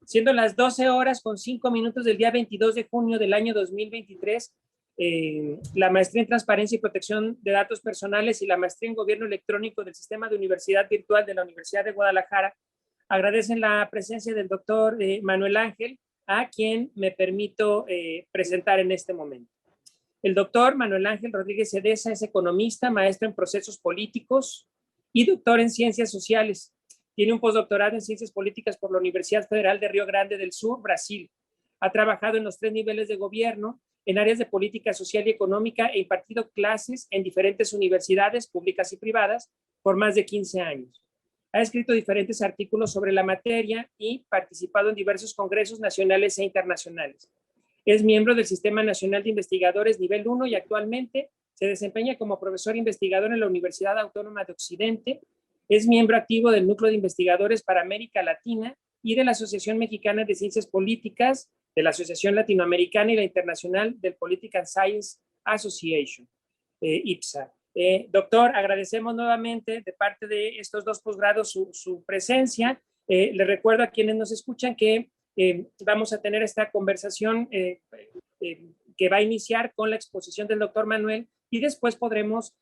Siendo las 12:05 del día 22 de junio del año 2023, la maestría en Transparencia y Protección de Datos Personales y la maestría en Gobierno Electrónico del Sistema de Universidad Virtual de la Universidad de Guadalajara agradecen la presencia del doctor Manuel Ángel, a quien me permito presentar en este momento. El doctor Manuel Ángel Rodríguez Cedesa es economista, maestro en procesos políticos y doctor en ciencias sociales. Tiene un postdoctorado en ciencias políticas por la Universidad Federal de Río Grande del Sur, Brasil. Ha trabajado en los 3 niveles de gobierno, en áreas de política social y económica e impartido clases en diferentes universidades públicas y privadas por más de 15 años. Ha escrito diferentes artículos sobre la materia y participado en diversos congresos nacionales e internacionales. Es miembro del Sistema Nacional de Investigadores Nivel 1 y actualmente se desempeña como profesor investigador en la Universidad Autónoma de Occidente. Es miembro activo del Núcleo de Investigadores para América Latina y de la Asociación Mexicana de Ciencias Políticas, de la Asociación Latinoamericana y la Internacional del Political Science Association, IPSA. Doctor, agradecemos nuevamente de parte de estos 2 posgrados su presencia. Les recuerdo a quienes nos escuchan que vamos a tener esta conversación que va a iniciar con la exposición del doctor Manuel y después podremos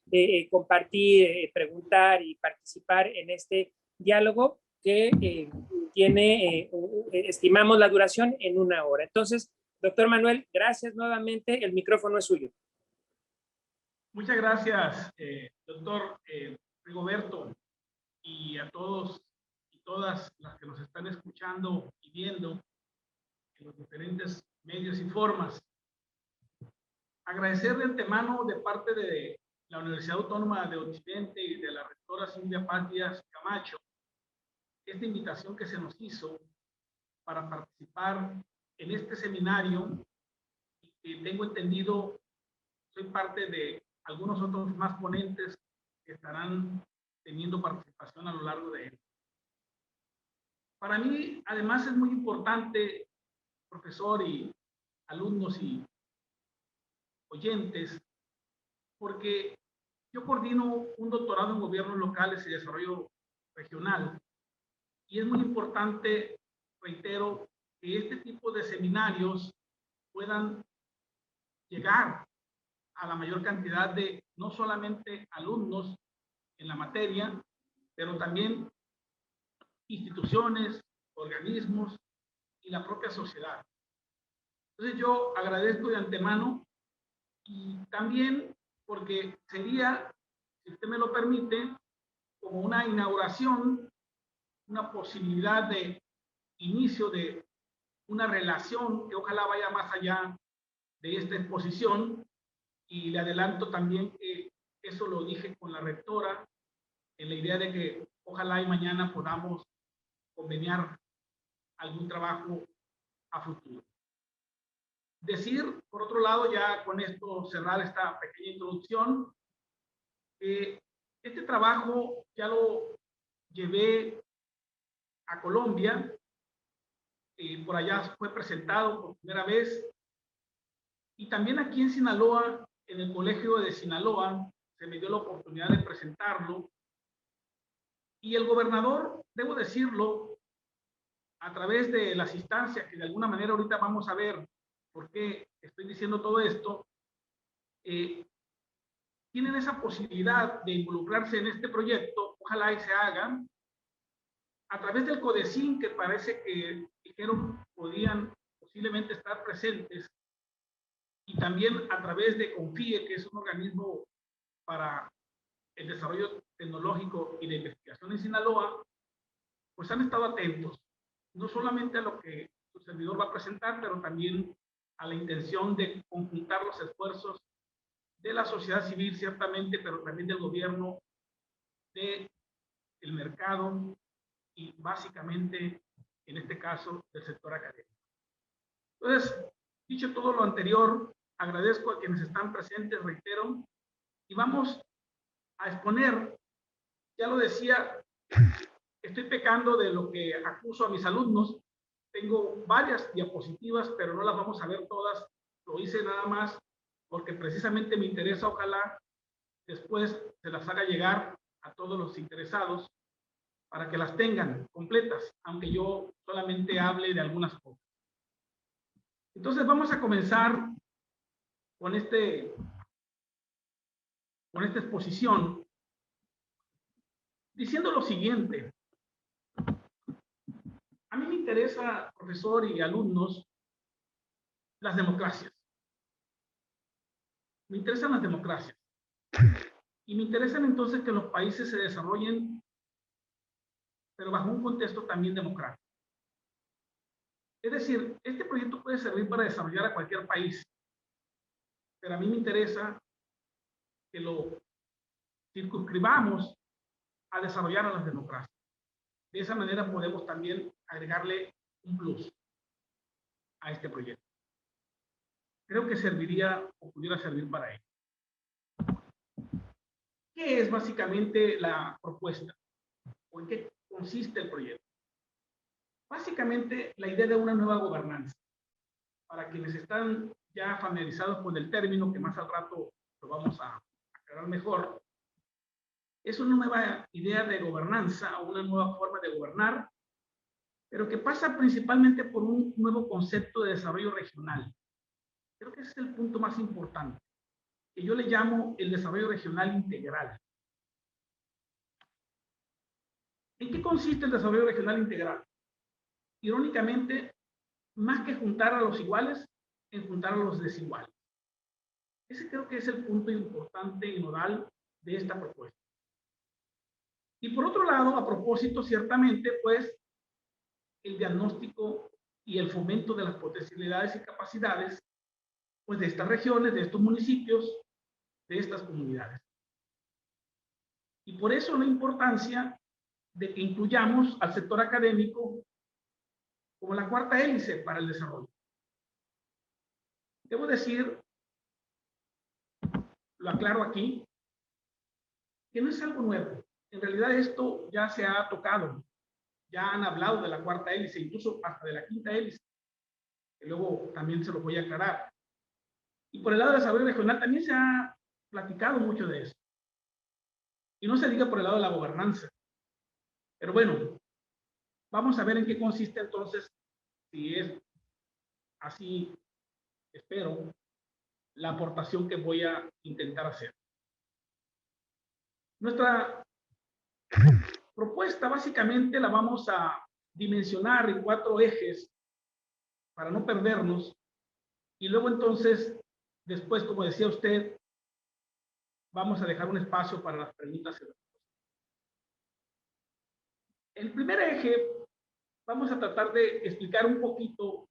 compartir, preguntar y participar en este diálogo que tiene, estimamos la duración en 1 hora. Entonces, doctor Manuel, gracias nuevamente, el micrófono es suyo. Muchas gracias, doctor Rigoberto, y a todos y todas las que nos están escuchando y viendo en los diferentes medios y formas. Agradecer de antemano de parte de la Universidad Autónoma de Occidente y de la rectora Silvia Paz Díaz Camacho esta invitación que se nos hizo para participar en este seminario, y tengo entendido, soy parte de algunos otros más ponentes que estarán teniendo participación a lo largo de él. Para mí, además, es muy importante, profesor y alumnos y oyentes, porque yo coordino un doctorado en gobiernos locales y desarrollo regional, y es muy importante, reitero, que este tipo de seminarios puedan llegar a la mayor cantidad de no solamente alumnos en la materia, pero también instituciones, organismos y la propia sociedad. Entonces yo agradezco de antemano, y también porque sería, si usted me lo permite, como una inauguración, una posibilidad de inicio de una relación que ojalá vaya más allá de esta exposición. Y le adelanto también que eso lo dije con la rectora, en la idea de que ojalá y mañana podamos conveniar algún trabajo a futuro. Decir, por otro lado, ya con esto cerrar esta pequeña introducción, este trabajo ya lo llevé a Colombia, por allá fue presentado por primera vez, y también aquí en Sinaloa, en el Colegio de Sinaloa, se me dio la oportunidad de presentarlo, y el gobernador, debo decirlo, a través de las instancias que de alguna manera ahorita vamos a ver por qué estoy diciendo todo esto, tienen esa posibilidad de involucrarse en este proyecto, ojalá y se hagan, a través del CODECIN, que parece que dijeron podían posiblemente estar presentes, y también a través de CONFIE, que es un organismo para el desarrollo tecnológico y de investigación en Sinaloa, pues han estado atentos, no solamente a lo que su servidor va a presentar, pero también a la intención de conjuntar los esfuerzos de la sociedad civil, ciertamente, pero también del gobierno, del mercado y básicamente, en este caso, del sector académico. Entonces, dicho todo lo anterior, agradezco a quienes están presentes, reitero, y vamos a exponer, ya lo decía, estoy pecando de lo que acuso a mis alumnos. Tengo varias diapositivas, pero no las vamos a ver todas. Lo hice nada más porque precisamente me interesa, ojalá después se las haga llegar a todos los interesados. para que las tengan completas, aunque yo solamente hable de algunas cosas. Entonces vamos a comenzar con esta exposición diciendo lo siguiente. A mí me interesa, profesor y alumnos, las democracias. Me interesan las democracias. Y me interesan entonces que los países se desarrollen, pero bajo un contexto también democrático. Es decir, este proyecto puede servir para desarrollar a cualquier país, pero a mí me interesa que lo circunscribamos a desarrollar a las democracias. De esa manera podemos también agregarle un plus a este proyecto. Creo que serviría o pudiera servir para ello. ¿Qué es básicamente la propuesta? ¿O en qué consiste el proyecto? Básicamente, la idea de una nueva gobernanza. Para quienes están ya familiarizados con el término, que más al rato lo vamos a aclarar mejor, es una nueva idea de gobernanza o una nueva forma de gobernar, pero que pasa principalmente por un nuevo concepto de desarrollo regional. Creo que ese es el punto más importante, que yo le llamo el desarrollo regional integral. ¿En qué consiste el desarrollo regional integral? Irónicamente, más que juntar a los iguales, en juntar a los desiguales. Ese creo que es el punto importante y nodal de esta propuesta. Y por otro lado, a propósito, ciertamente, pues, el diagnóstico y el fomento de las potencialidades y capacidades, pues, de estas regiones, de estos municipios, de estas comunidades. Y por eso la importancia de que incluyamos al sector académico como la cuarta hélice para el desarrollo. Debo decir, lo aclaro aquí, que no es algo nuevo. En realidad esto ya se ha tocado. Ya han hablado de la cuarta hélice, incluso hasta de la quinta hélice, que luego también se lo voy a aclarar. Y por el lado del desarrollo regional también se ha platicado mucho de eso. Y no se diga por el lado de la gobernanza. Pero bueno, vamos a ver en qué consiste entonces, si es así, espero, la aportación que voy a intentar hacer. Nuestra propuesta básicamente la vamos a dimensionar en 4 ejes para no perdernos, y luego entonces, después, como decía usted, vamos a dejar un espacio para las preguntas y respuestas. El primer eje, vamos a tratar de explicar un poquito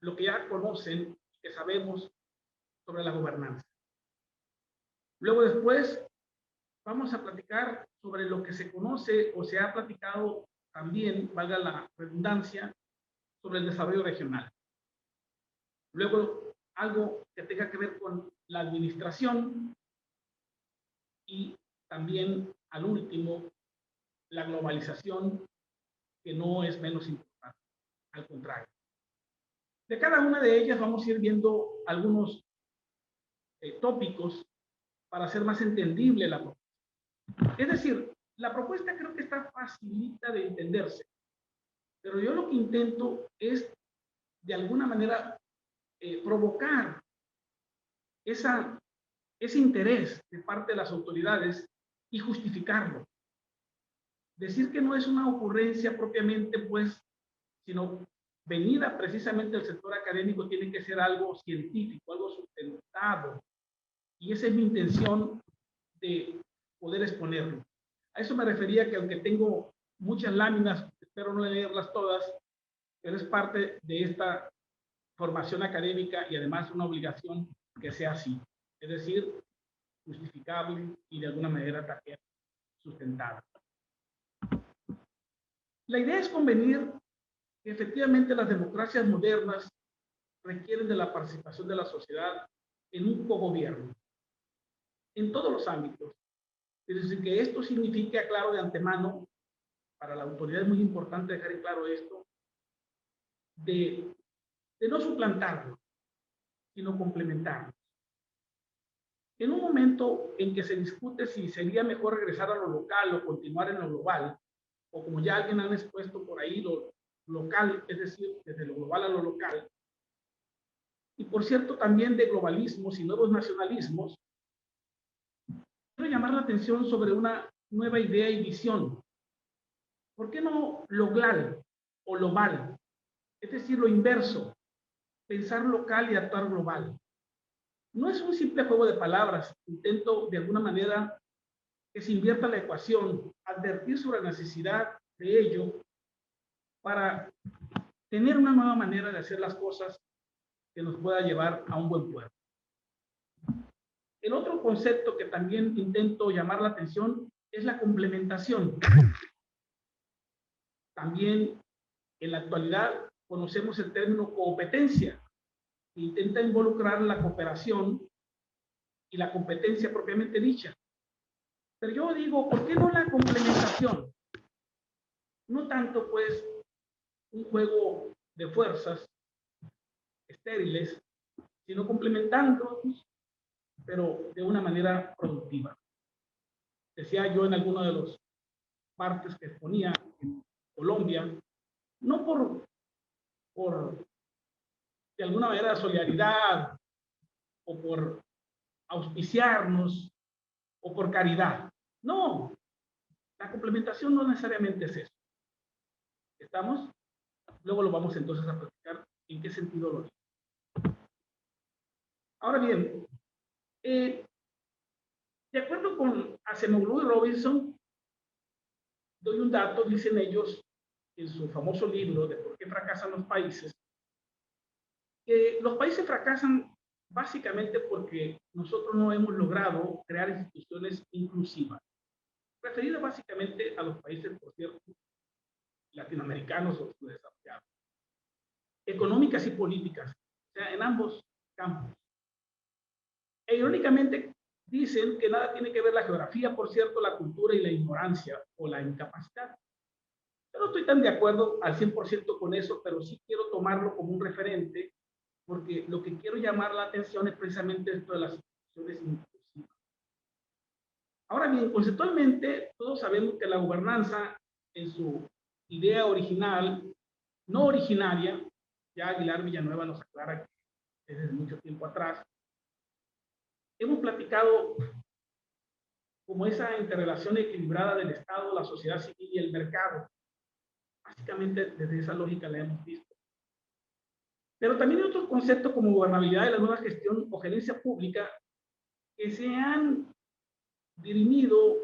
lo que ya conocen, que sabemos sobre la gobernanza. Luego después, vamos a platicar sobre lo que se conoce o se ha platicado también, valga la redundancia, sobre el desarrollo regional. Luego, algo que tenga que ver con la administración y también, al último, la globalización, que no es menos importante, al contrario. De cada una de ellas vamos a ir viendo algunos tópicos para hacer más entendible la propuesta. Es decir, la propuesta creo que está facilita de entenderse, pero yo lo que intento es, de alguna manera, provocar ese interés de parte de las autoridades y justificarlo. Decir que no es una ocurrencia propiamente, pues, sino venida precisamente del sector académico, tiene que ser algo científico, algo sustentado. Y esa es mi intención de poder exponerlo. A eso me refería, que aunque tengo muchas láminas, espero no leerlas todas, pero es parte de esta formación académica y además una obligación que sea así. Es decir, justificable y de alguna manera también sustentada. La idea es convenir que efectivamente las democracias modernas requieren de la participación de la sociedad en un cogobierno, en todos los ámbitos. Es decir, que esto significa, claro, de antemano, para la autoridad es muy importante dejar en claro esto, de no suplantarlo, sino complementarlo. En un momento en que se discute si sería mejor regresar a lo local o continuar en lo global, o como ya alguien han expuesto por ahí, lo local, es decir, desde lo global a lo local, y por cierto también de globalismos y nuevos nacionalismos, quiero llamar la atención sobre una nueva idea y visión. ¿Por qué no lo global o global? Es decir, lo inverso, pensar local y actuar global. No es un simple juego de palabras, intento de alguna manera que se invierta la ecuación, advertir sobre la necesidad de ello para tener una nueva manera de hacer las cosas que nos pueda llevar a un buen puerto. El otro concepto que también intento llamar la atención es la complementación. También en la actualidad conocemos el término competencia, que intenta involucrar la cooperación y la competencia propiamente dicha. Pero yo digo, ¿por qué no la complementación? No tanto, pues, un juego de fuerzas estériles, sino complementándonos, pero de una manera productiva. Decía yo en alguno de los partes que exponía en Colombia, no por de alguna manera solidaridad o por auspiciarnos o por caridad. No, la complementación no necesariamente es eso. ¿Estamos? Luego lo vamos entonces a platicar en qué sentido lo digo. Ahora bien, de acuerdo con Acemoglu y Robinson, doy un dato, dicen ellos en su famoso libro de por qué fracasan los países, que los países fracasan básicamente porque nosotros no hemos logrado crear instituciones inclusivas, referidas básicamente a los países, por cierto, latinoamericanos o subdesarrollados, económicas y políticas, o sea, en ambos campos. E irónicamente dicen que nada tiene que ver la geografía, por cierto, la cultura y la ignorancia o la incapacidad. Yo no estoy tan de acuerdo al 100% con eso, pero sí quiero tomarlo como un referente, porque lo que quiero llamar la atención es precisamente esto de las instituciones inclusivas. Ahora bien, conceptualmente, todos sabemos que la gobernanza, en su idea original, no originaria, ya Aguilar Villanueva nos aclara que desde mucho tiempo atrás, hemos platicado como esa interrelación equilibrada del Estado, la sociedad civil y el mercado. Básicamente desde esa lógica la hemos visto. Pero también hay otros conceptos como gobernabilidad de la nueva gestión o gerencia pública que se han dirimido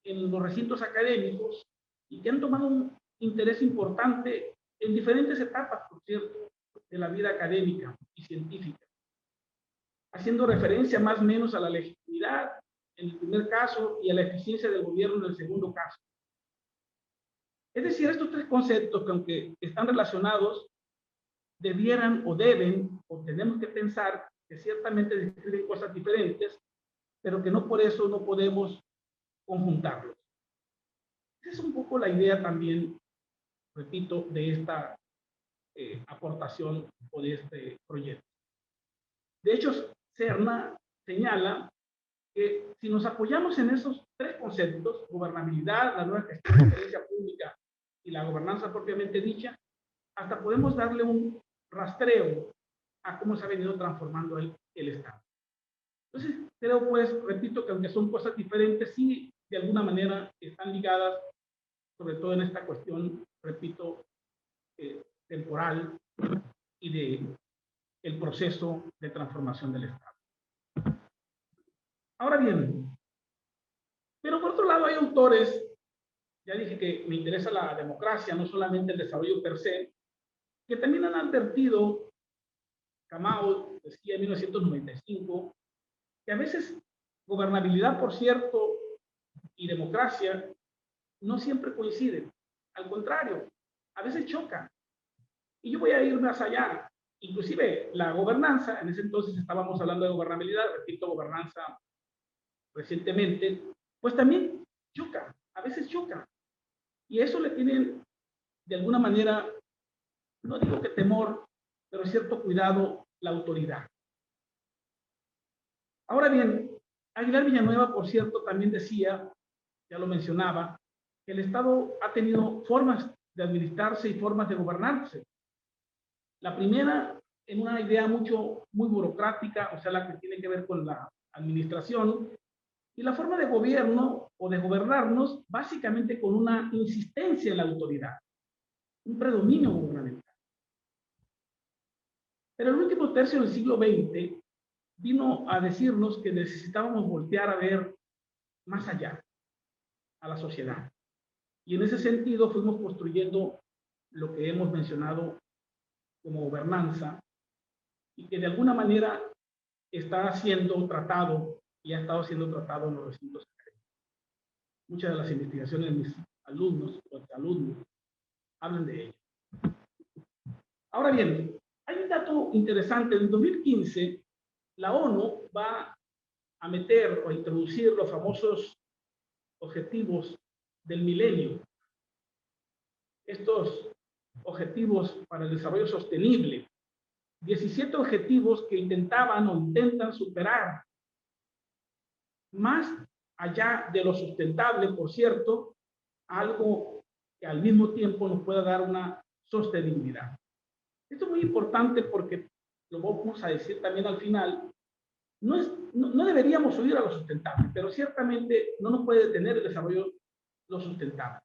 en los recintos académicos y que han tomado un interés importante en diferentes etapas, por cierto, de la vida académica y científica, haciendo referencia más o menos a la legitimidad en el primer caso y a la eficiencia del gobierno en el segundo caso. Es decir, estos tres conceptos que aunque están relacionados, debieran o deben o tenemos que pensar que ciertamente describen cosas diferentes, pero que no por eso no podemos conjuntarlos. Esa es un poco la idea también, repito, de esta aportación o de este proyecto. De hecho, Serna señala que si nos apoyamos en esos tres conceptos, gobernabilidad, la nueva gestión de gerencia pública y la gobernanza propiamente dicha, hasta podemos darle un rastreo a cómo se ha venido transformando el Estado. Entonces, creo pues, repito, que aunque son cosas diferentes, sí, de alguna manera están ligadas, sobre todo en esta cuestión, repito, temporal y de el proceso de transformación del Estado. Ahora bien, pero por otro lado hay autores, ya dije que me interesa la democracia, no solamente el desarrollo per se, que también han advertido, Kamau decía en 1995, que a veces gobernabilidad, por cierto, y democracia no siempre coinciden. Al contrario, a veces chocan. Y yo voy a ir más allá. Inclusive la gobernanza, en ese entonces estábamos hablando de gobernabilidad, repito, gobernanza recientemente, pues también choca, a veces choca. Y eso le tienen, de alguna manera, no digo que temor, pero cierto cuidado la autoridad. Ahora bien, Aguilar Villanueva, por cierto, también decía, ya lo mencionaba, el Estado ha tenido formas de administrarse y formas de gobernarse. La primera, en una idea muy burocrática, o sea, la que tiene que ver con la administración, y la forma de gobierno o de gobernarnos básicamente con una insistencia en la autoridad, un predominio gubernamental. Pero el último tercio del siglo XX vino a decirnos que necesitábamos voltear a ver más allá, a la sociedad. Y en ese sentido fuimos construyendo lo que hemos mencionado como gobernanza y que de alguna manera está siendo tratado y ha estado siendo tratado en los recintos académicos. Muchas de las investigaciones de mis alumnos o exalumnos hablan de ello. Ahora bien, hay un dato interesante. En 2015, la ONU va a meter o a introducir los famosos objetivos del milenio. Estos objetivos para el desarrollo sostenible. 17 objetivos que intentaban o intentan superar más allá de lo sustentable, por cierto, algo que al mismo tiempo nos pueda dar una sostenibilidad. Esto es muy importante porque, lo vamos a decir también al final, no deberíamos huir a lo sustentable, pero ciertamente no nos puede detener el desarrollo lo sustentable.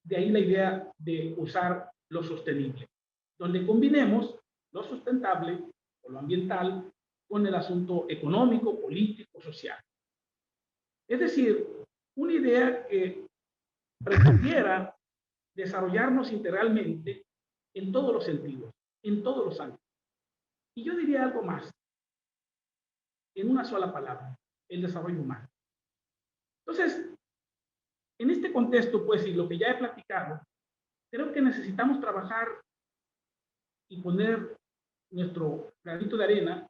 De ahí la idea de usar lo sostenible, donde combinemos lo sustentable o lo ambiental con el asunto económico, político, social. Es decir, una idea que pretendiera desarrollarnos integralmente en todos los sentidos, en todos los ámbitos. Y yo diría algo más, en una sola palabra, el desarrollo humano. Entonces, en este contexto, pues, y lo que ya he platicado, creo que necesitamos trabajar y poner nuestro granito de arena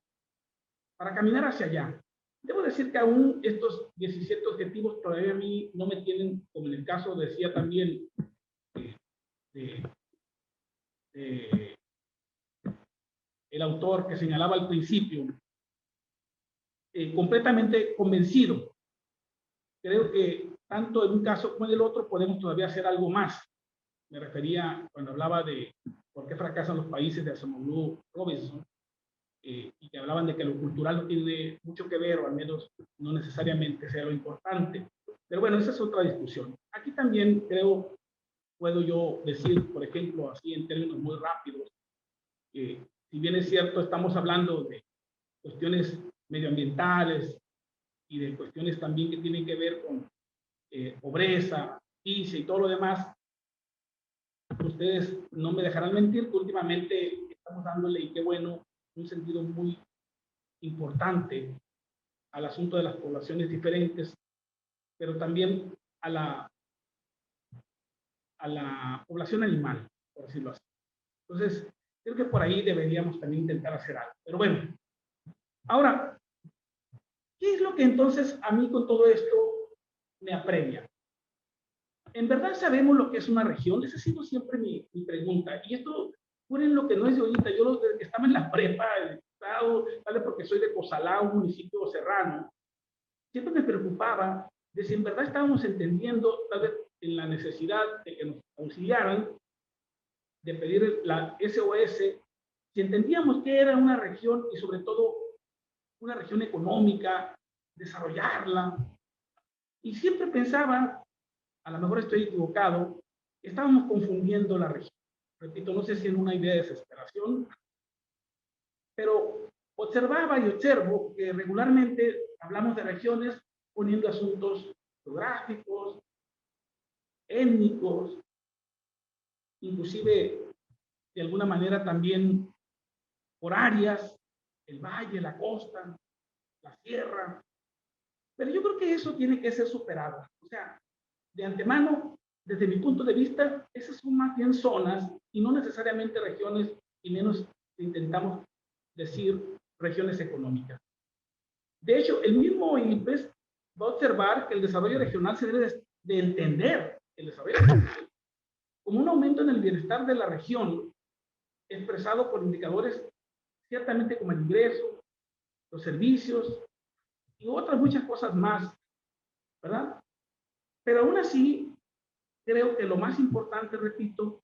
para caminar hacia allá. Debo decir que aún estos 17 objetivos todavía a mí no me tienen, como en el caso decía también el autor que señalaba al principio, completamente convencido. Creo que tanto en un caso como en el otro podemos todavía hacer algo más. Me refería cuando hablaba de por qué fracasan los países de Acemoglu Robinson, y que hablaban de que lo cultural no tiene mucho que ver, o al menos no necesariamente sea lo importante. Pero bueno, esa es otra discusión. Aquí también creo, puedo yo decir, por ejemplo, así en términos muy rápidos, que si bien es cierto, estamos hablando de cuestiones medioambientales y de cuestiones también que tienen que ver con pobreza, justicia y todo lo demás, ustedes no me dejarán mentir que últimamente estamos dándole, y qué bueno, un sentido muy importante al asunto de las poblaciones diferentes, pero también a la población animal, por decirlo así. Entonces, creo que por ahí deberíamos también intentar hacer algo. Pero bueno, ahora, ¿qué es lo que entonces a mí con todo esto me apremia? ¿En verdad sabemos lo que es una región? Esa ha sido siempre mi pregunta. Y esto, en lo que no es de ahorita, yo desde que estaba en la prepa, el estado, ¿vale? Porque soy de Cozalá, un municipio serrano, siempre me preocupaba de si en verdad estábamos entendiendo, tal vez, en la necesidad de que nos auxiliaran, de pedir la SOS, si entendíamos que era una región y sobre todo una región económica, desarrollarla. Y siempre pensaba, a lo mejor estoy equivocado, estábamos confundiendo la región. Repito, no sé si en una idea de desesperación, pero observaba y observo que regularmente hablamos de regiones poniendo asuntos geográficos, étnicos, inclusive de alguna manera también por áreas, el valle, la costa, la sierra. Pero yo creo que eso tiene que ser superado. O sea, de antemano, desde mi punto de vista, esas son más bien zonas y no necesariamente regiones, y menos intentamos decir regiones económicas. De hecho, el mismo INPES va a observar que el desarrollo regional se debe de entender el desarrollo regional como un aumento en el bienestar de la región, expresado por indicadores ciertamente como el ingreso, los servicios y otras muchas cosas más, ¿verdad? Pero aún así, creo que lo más importante, repito,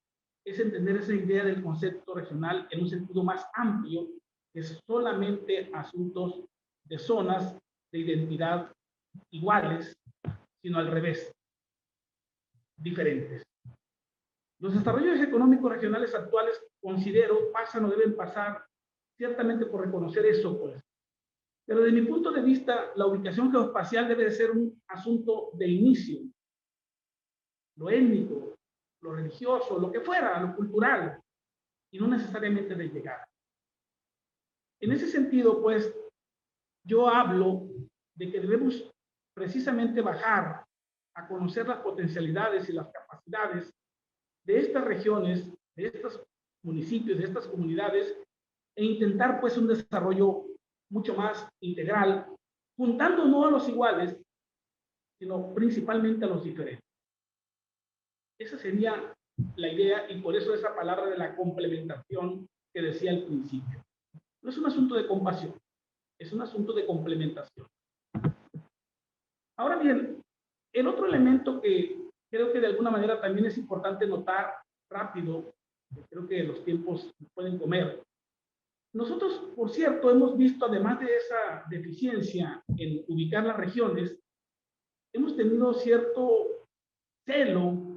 es entender esa idea del concepto regional en un sentido más amplio, que es solamente asuntos de zonas de identidad iguales, sino al revés, diferentes. Los desarrollos económicos regionales actuales, considero, pasan o deben pasar ciertamente por reconocer eso, pues. Pero desde mi punto de vista, la ubicación geoespacial debe de ser un asunto de inicio. Lo étnico, lo religioso, lo que fuera, lo cultural, y no necesariamente de llegada. En ese sentido, pues, yo hablo de que debemos precisamente bajar a conocer las potencialidades y las capacidades de estas regiones, de estos municipios, de estas comunidades, e intentar pues un desarrollo mucho más integral, juntando no a los iguales, sino principalmente a los diferentes. Esa sería la idea, y por eso esa palabra de la complementación que decía al principio. No es un asunto de compasión, es un asunto de complementación. Ahora bien, el otro elemento que creo que de alguna manera también es importante notar rápido, creo que los tiempos pueden comer. Nosotros, por cierto, hemos visto, además de esa deficiencia en ubicar las regiones, hemos tenido cierto celo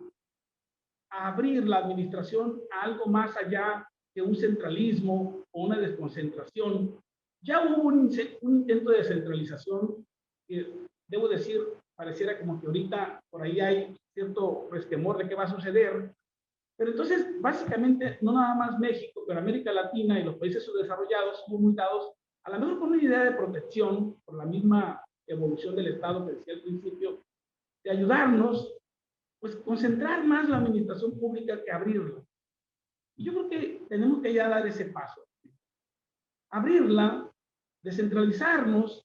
a abrir la administración a algo más allá que un centralismo o una desconcentración. Ya hubo un intento de descentralización que, debo decir, pareciera como que ahorita por ahí hay cierto resquemor de qué va a suceder. Pero entonces, básicamente, no nada más México, pero América Latina y los países subdesarrollados somos muy dados, a lo mejor con una idea de protección, por la misma evolución del Estado que decía al principio, de ayudarnos, pues concentrar más la administración pública que abrirla. Y yo creo que tenemos que ya dar ese paso. Abrirla, descentralizarnos,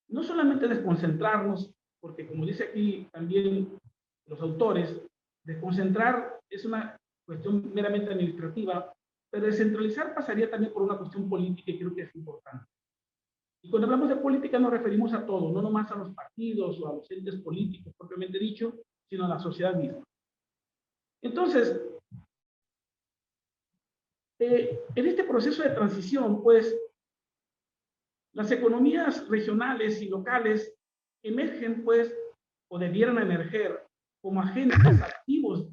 no solamente desconcentrarnos, porque como dice aquí también los autores, desconcentrar es una cuestión meramente administrativa, pero descentralizar pasaría también por una cuestión política y creo que es importante. Y cuando hablamos de política nos referimos a todo, no nomás a los partidos o a los entes políticos propiamente dicho, sino a la sociedad misma. Entonces, en este proceso de transición, pues, las economías regionales y locales emergen, pues, o debieran emerger como agentes activos,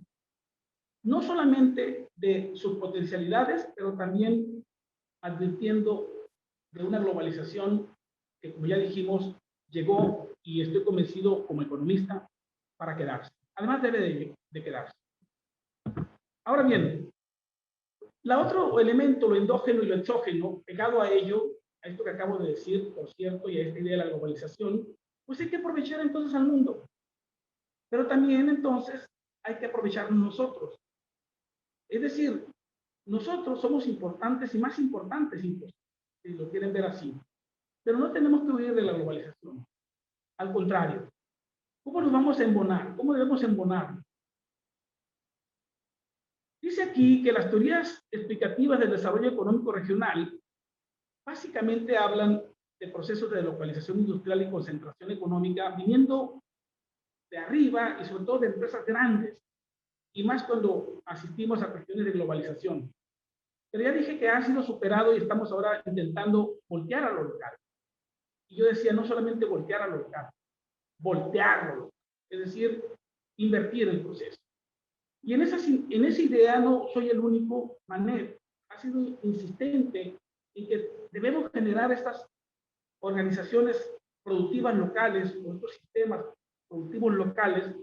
no solamente de sus potencialidades, pero también advirtiendo de una globalización que, como ya dijimos, llegó, y estoy convencido como economista, para quedarse. Además debe de quedarse. Ahora bien, el otro elemento, lo endógeno y lo exógeno, pegado a ello, a esto que acabo de decir, por cierto, y a esta idea de la globalización, pues hay que aprovechar entonces al mundo. Pero también entonces hay que aprovecharnos nosotros. Es decir, nosotros somos importantes y más importantes, si lo quieren ver así. Pero no tenemos que huir de la globalización. Al contrario, ¿cómo nos vamos a embonar? ¿Cómo debemos embonar? Dice aquí que las teorías explicativas del desarrollo económico regional básicamente hablan de procesos de delocalización industrial y concentración económica viniendo de arriba y sobre todo de empresas grandes, y más cuando asistimos a cuestiones de globalización. Pero ya dije que ha sido superado y estamos ahora intentando voltear a lo local. Y yo decía, no solamente voltear a lo local, voltearlo, es decir, invertir el proceso. Y en esa idea no soy el único. Manet ha sido insistente en que debemos generar estas organizaciones productivas locales o estos sistemas productivos locales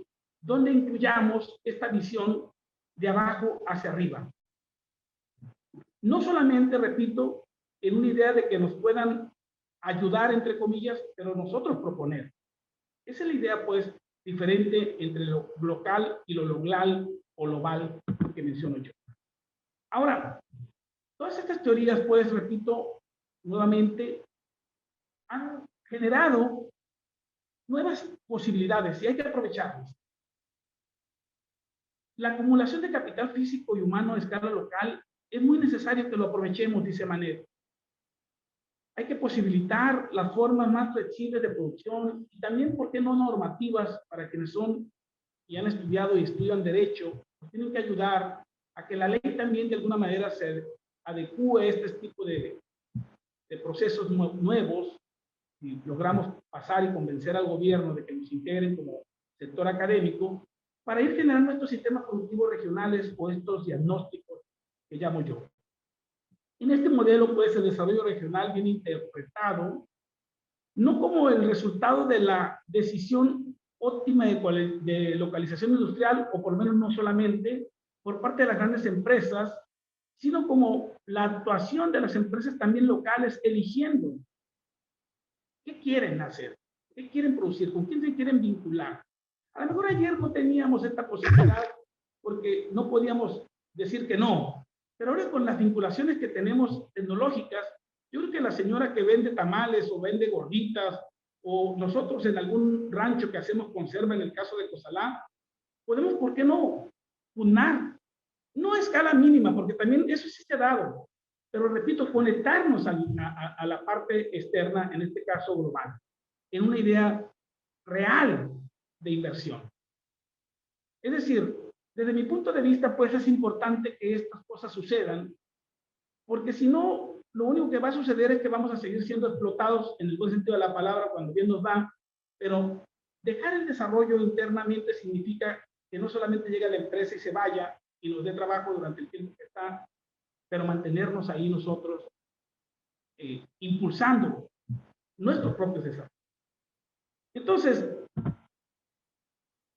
donde incluyamos esta visión de abajo hacia arriba. No solamente, repito, en una idea de que nos puedan ayudar, entre comillas, pero nosotros proponer. Esa es la idea, pues, diferente entre lo local y lo global o global que menciono yo. Ahora, todas estas teorías, pues, repito, nuevamente, han generado nuevas posibilidades y hay que aprovecharlas. La acumulación de capital físico y humano a escala local es muy necesario que lo aprovechemos, dice Manet. Hay que posibilitar las formas más flexibles de producción y también, ¿por qué no normativas para quienes son y han estudiado y estudian derecho, pues tienen que ayudar a que la ley también de alguna manera se adecúe a este tipo de procesos nuevos, y logramos pasar y convencer al gobierno de que nos integren como sector académico, para ir generando estos sistemas productivos regionales o estos diagnósticos que llamo yo. En este modelo, pues, el desarrollo regional viene interpretado no como el resultado de la decisión óptima de localización industrial, o por lo menos no solamente por parte de las grandes empresas, sino como la actuación de las empresas también locales eligiendo qué quieren hacer, qué quieren producir, con quién se quieren vincular. A lo mejor ayer no teníamos esta posibilidad porque no podíamos decir que no, pero ahora con las vinculaciones que tenemos tecnológicas, yo creo que la señora que vende tamales o vende gorditas, o nosotros en algún rancho que hacemos conserva en el caso de Cozalá, podemos, ¿por qué no?, unar, no a escala mínima, porque también eso sí se ha dado, pero repito, conectarnos a la parte externa, en este caso global, en una idea real de inversión. Es decir, desde mi punto de vista, pues es importante que estas cosas sucedan, porque si no, lo único que va a suceder es que vamos a seguir siendo explotados en el buen sentido de la palabra cuando bien nos va, pero dejar el desarrollo internamente significa que no solamente llegue a la empresa y se vaya y nos dé trabajo durante el tiempo que está, pero mantenernos ahí nosotros impulsando nuestros propios desarrollos. Entonces,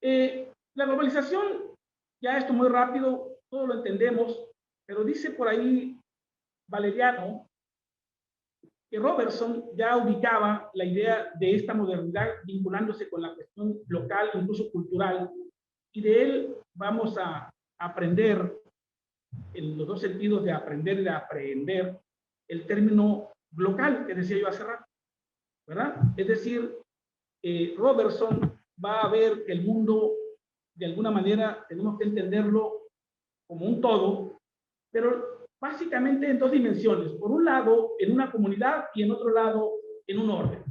la globalización, ya esto muy rápido, todo lo entendemos, pero dice por ahí Valeriano que Robertson ya ubicaba la idea de esta modernidad vinculándose con la cuestión local, incluso cultural, y de él vamos a aprender, en los dos sentidos de aprender y de aprehender, el término local que decía yo hace rato, ¿verdad? Es decir, Robertson va a ver que el mundo, de alguna manera, tenemos que entenderlo como un todo, pero básicamente en dos dimensiones. Por un lado, en una comunidad, y en otro lado, en un orden.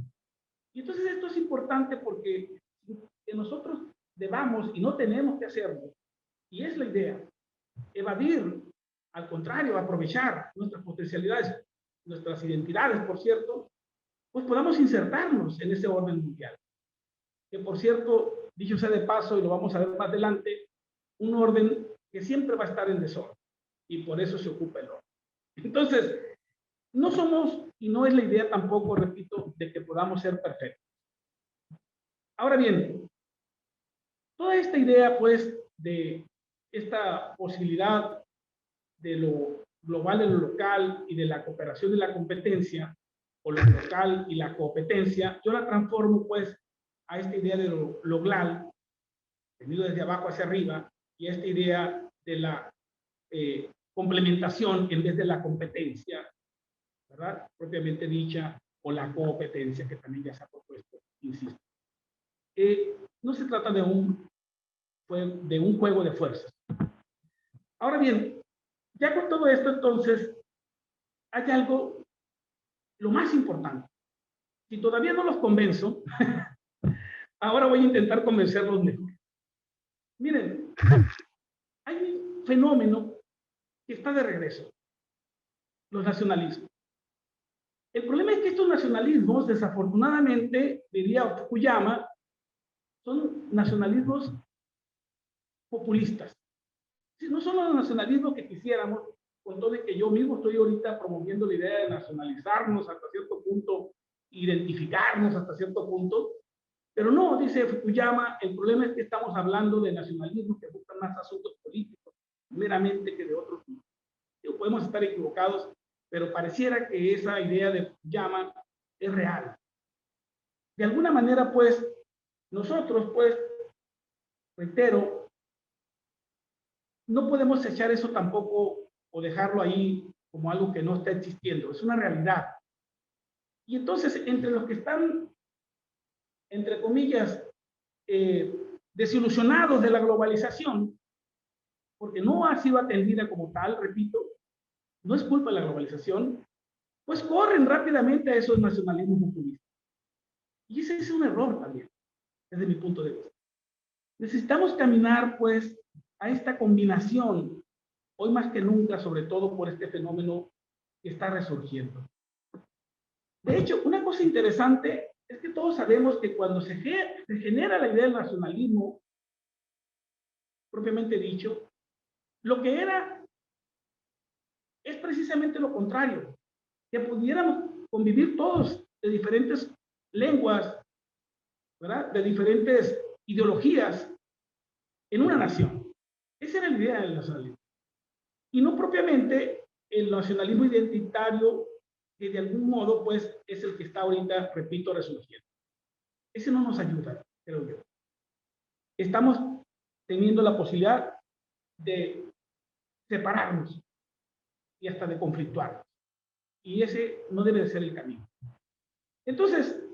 Y entonces esto es importante porque que nosotros debamos, y no tenemos que hacerlo, y es la idea, evadir, al contrario, aprovechar nuestras potencialidades, nuestras identidades, por cierto, pues podamos insertarnos en ese orden mundial. Que, por cierto, dicho sea de paso, y lo vamos a ver más adelante, un orden que siempre va a estar en desorden, y por eso se ocupa el orden. Entonces, no somos, y no es la idea tampoco, repito, de que podamos ser perfectos. Ahora bien, toda esta idea, pues, de esta posibilidad de lo global en lo local y de la cooperación y la competencia, o lo local y la competencia, yo la transformo, pues, a esta idea de lo global, venido desde abajo hacia arriba, y a esta idea de la complementación en vez de la competencia, ¿verdad?, propiamente dicha, o la competencia, que también ya se ha propuesto, insisto. No se trata de un juego de fuerzas. Ahora bien, ya con todo esto, entonces, hay algo, lo más importante. Si todavía no los convenzo, ahora voy a intentar convencerlos mejor. Miren, hay un fenómeno que está de regreso: los nacionalismos. El problema es que estos nacionalismos, desafortunadamente, diría Fukuyama, son nacionalismos populistas. No son los nacionalismos que quisiéramos, con todo y que yo mismo estoy ahorita promoviendo la idea de nacionalizarnos hasta cierto punto, identificarnos hasta cierto punto, pero no, dice Fukuyama, el problema es que estamos hablando de nacionalismos que buscan más asuntos políticos meramente que de otros tipos. Podemos estar equivocados, pero pareciera que esa idea de Fukuyama es real. De alguna manera, pues, nosotros, pues, reitero, no podemos echar eso tampoco o dejarlo ahí como algo que no está existiendo, es una realidad. Y entonces, entre los que están, entre comillas, desilusionados de la globalización, porque no ha sido atendida como tal, repito, no es culpa de la globalización, pues corren rápidamente a esos nacionalismos populistas. Y ese es un error también, desde mi punto de vista. Necesitamos caminar, pues, a esta combinación, hoy más que nunca, sobre todo por este fenómeno que está resurgiendo. De hecho, una cosa interesante es que todos sabemos que cuando se genera la idea del nacionalismo, propiamente dicho, lo que era es precisamente lo contrario, que pudiéramos convivir todos de diferentes lenguas, ¿verdad? De diferentes ideologías en una nación. Esa era la idea del nacionalismo. Y no propiamente el nacionalismo identitario, que de algún modo, pues, es el que está ahorita, repito, resurgiendo. Ese no nos ayuda, creo yo. Estamos teniendo la posibilidad de separarnos y hasta de conflictuarnos. Y ese no debe de ser el camino. Entonces,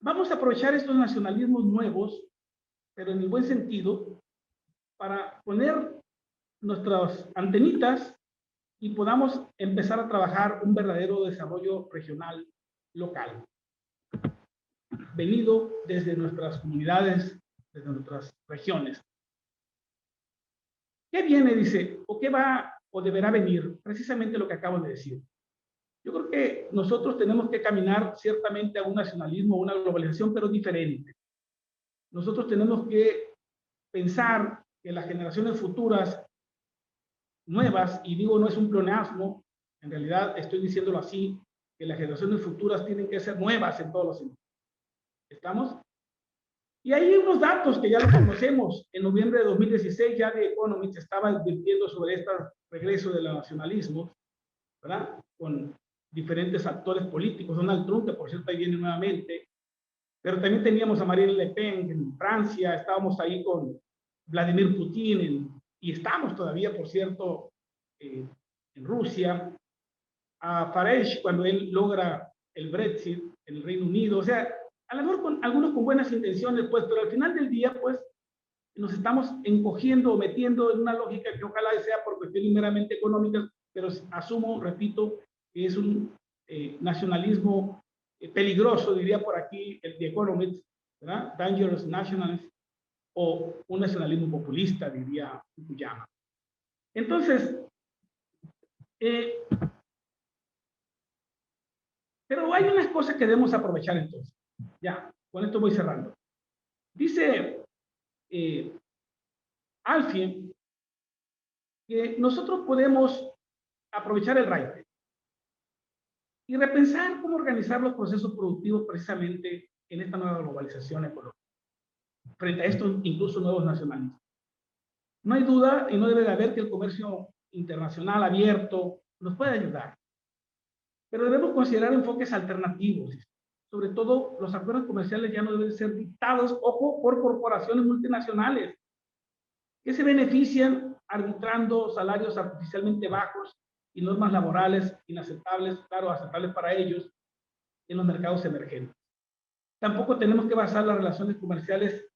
vamos a aprovechar estos nacionalismos nuevos, pero en el buen sentido, para poner nuestras antenitas y podamos empezar a trabajar un verdadero desarrollo regional local, venido desde nuestras comunidades, desde nuestras regiones. ¿Qué viene, dice, o qué va o deberá venir? Precisamente lo que acabo de decir. Yo creo que nosotros tenemos que caminar ciertamente a un nacionalismo, a una globalización, pero diferente. Nosotros tenemos que pensar que las generaciones futuras, nuevas, y digo no es un pleonasmo, en realidad estoy diciéndolo así, que las generaciones futuras tienen que ser nuevas en todos los sentidos. ¿Estamos? Y hay unos datos que ya los conocemos. En noviembre de 2016 ya The Economist estaba advirtiendo sobre este regreso del nacionalismo, ¿verdad? Con diferentes actores políticos. Donald Trump, que por cierto ahí viene nuevamente, pero también teníamos a Marine Le Pen en Francia, estábamos ahí con Vladimir Putin, y estamos todavía, por cierto, en Rusia, a Farage cuando él logra el Brexit en el Reino Unido, o sea, a lo mejor algunos con buenas intenciones, pues, pero al final del día, pues, nos estamos encogiendo o metiendo en una lógica que ojalá sea por cuestiones meramente económicas, pero asumo, repito, que es un nacionalismo peligroso, diría por aquí el The Economist, ¿verdad? Dangerous nationalism, o un nacionalismo populista, diría Fukuyama. Entonces, pero hay unas cosas que debemos aprovechar entonces. Ya, con esto voy cerrando. Dice Alfie que nosotros podemos aprovechar el raite y repensar cómo organizar los procesos productivos precisamente en esta nueva globalización económica, frente a estos incluso nuevos nacionalismos. No hay duda y no debe de haber que el comercio internacional abierto nos puede ayudar, pero debemos considerar enfoques alternativos. Sobre todo, los acuerdos comerciales ya no deben ser dictados, ojo, por corporaciones multinacionales que se benefician arbitrando salarios artificialmente bajos y normas laborales inaceptables, claro, aceptables para ellos, en los mercados emergentes. Tampoco tenemos que basar las relaciones comerciales